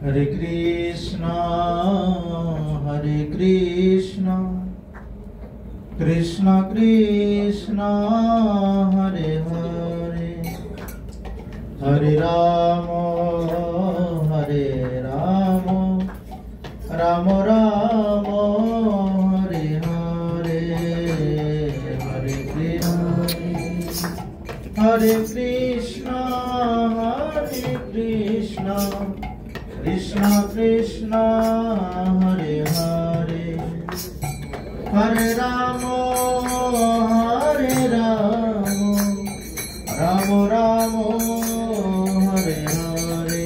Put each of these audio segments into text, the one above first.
Hare Krishna, Krishna Krishna, Hare Hare, Hare Rama, Rama Rama, Hare Hare, Hare Krishna, Krishna Krishna, Hare Hare, Hare Rama, Rama Rama, Hare Hare,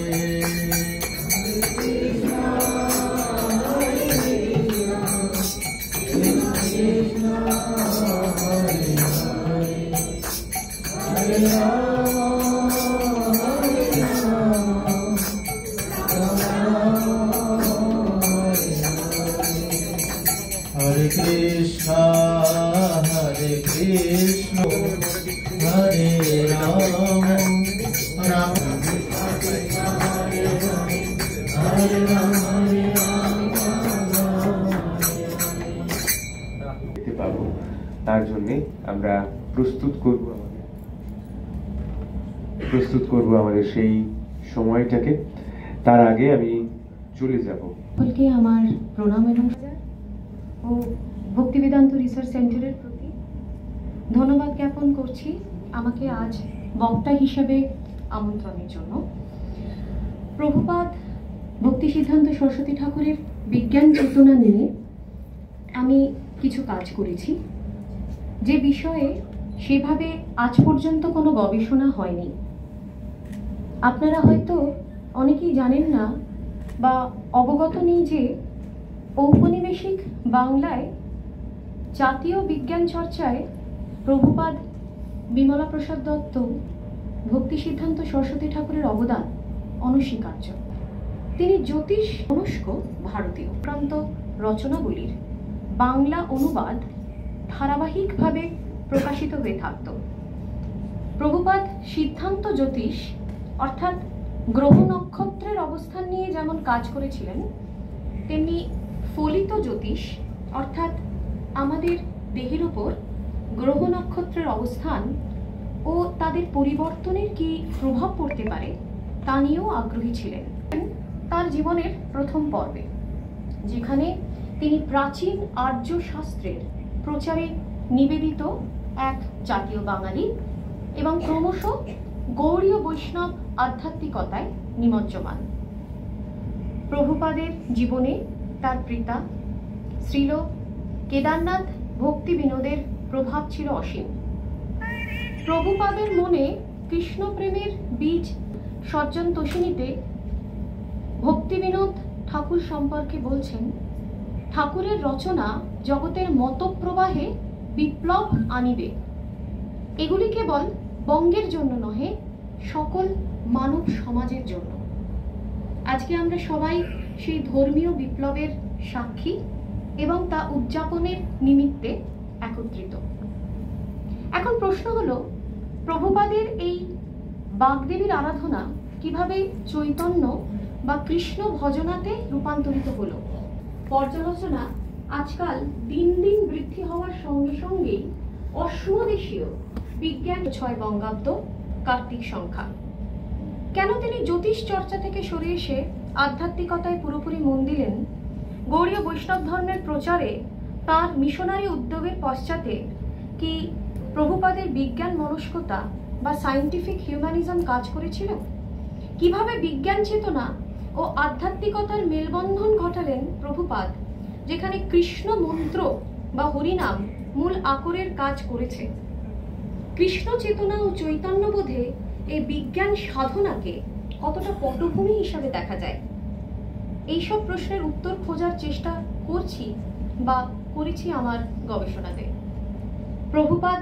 Krishna, Hare Rama, Hare Krishna, Hare Krishna, Hare Rama, Hare দেখতে পাবো তার জন্য আমরা প্রস্তুত করব আমাদের সেই সময়টাকে। তার আগে আমি চলে যাব। সকলকে আমার প্রণাম এবং ও ভক্তি বেদান্ত রিসার্চ সেন্টারের প্রতি ধন্যবাদ জ্ঞাপন করছি আমাকে আজ বক্তা হিসেবে আমন্ত্রণের জন্য। প্রভুপাদ ভক্তি সিদ্ধান্ত সরস্বতী ঠাকুরের বিজ্ঞান চেতনা নিয়ে আমি কিছু কাজ করেছি, যে বিষয়ে সেভাবে আজ পর্যন্ত কোনো গবেষণা হয়নি। আপনারা হয়তো অনেকেই জানেন না বা অবগত নেই যে ঔপনিবেশিক বাংলায় জাতীয় বিজ্ঞান চর্চায় প্রভুপাদ বিমলা প্রসাদ দত্ত ভক্তি সিদ্ধান্ত সরস্বতী ঠাকুরের অবদান অনস্বীকার্য। তিনি জ্যোতিষ মনস্ক ভারতীয় প্রান্ত রচনাগুলির বাংলা অনুবাদ ধারাবাহিকভাবে প্রকাশিত হয়ে থাকত। প্রভুপাদ সিদ্ধান্ত জ্যোতিষ অর্থাৎ গ্রহ নক্ষত্রের অবস্থান নিয়ে যেমন কাজ করেছিলেন, তেমনি ফলিত জ্যোতিষ অর্থাৎ আমাদের দেহের উপর গ্রহ নক্ষত্রের অবস্থান ও তাদের পরিবর্তনের কি প্রভাব পড়তে পারে তা নিয়েও আগ্রহী ছিলেন। তার জীবনের প্রথম পর্বে, যেখানে তিনি প্রাচীন আর্য শাস্ত্রের প্রচারে নিবেদিত এক জাতীয় বাঙালি এবং ক্রমশ গৌড়ীয় বৈষ্ণব আধ্যাত্মিকতায় নিমজ্জমান। প্রভুপাদের জীবনে তার পিতা শ্রীল কেদারনাথ ভক্তি বিনোদের প্রভাব ছিল অসীম। প্রভুপাদের মনে কৃষ্ণ প্রেমের বীজ সজ্জন তোষিনীতে ভক্তি বিনোদ ঠাকুর সম্পর্কে বলছেন, ঠাকুরের রচনা জগতের মতপ্রবাহে বিপ্লব আনিবে। এগুলি কেবল বঙ্গের জন্য নহে, সকল মানব সমাজের জন্য। আজকে আমরা সবাই সেই ধর্মীয় বিপ্লবের সাক্ষী এবং তা উদযাপনের নিমিত্তে একত্রিত। এখন প্রশ্ন হলো, প্রভুপাদের এই বাগদেবীর আরাধনা কিভাবে চৈতন্য বা কৃষ্ণ ভজনাতে রূপান্তরিত হলো? পর্যালোচনা আজকাল দিন দিন বৃদ্ধি হওয়ার সঙ্গে সঙ্গেই অশ্বদেশীয় বিজ্ঞান 6 বঙ্গাব্দ কার্তিক সংখ্যা। কেন তিনি জ্যোতিষ চর্চা থেকে সরে এসে আধ্যাত্মিকতায় পুরোপুরি মন দিলেন? গৌড়ীয় বৈষ্ণব ধর্মের প্রচারে তার মিশনারি উদ্যোগের পশ্চাতে কি প্রভুপাদের বিজ্ঞান মনস্কতা বা সায়েন্টিফিক হিউম্যানিজম কাজ করেছিল? কিভাবে বিজ্ঞান চেতনা ও আধ্যাত্মিকতার মেলবন্ধন ঘটালেন প্রভুপাদ, যেখানে কৃষ্ণ মন্ত্র বা হরিনাম মূল আকরের কাজ করেছে? কৃষ্ণ চেতনা ও চৈতন্যবোধে এই বিজ্ঞান সাধনাকে কতটা পটভূমি হিসাবে দেখা যায়? এইসব প্রশ্নের উত্তর খোঁজার চেষ্টা করছি বা করেছি আমার গবেষণাতে। প্রভুপাদ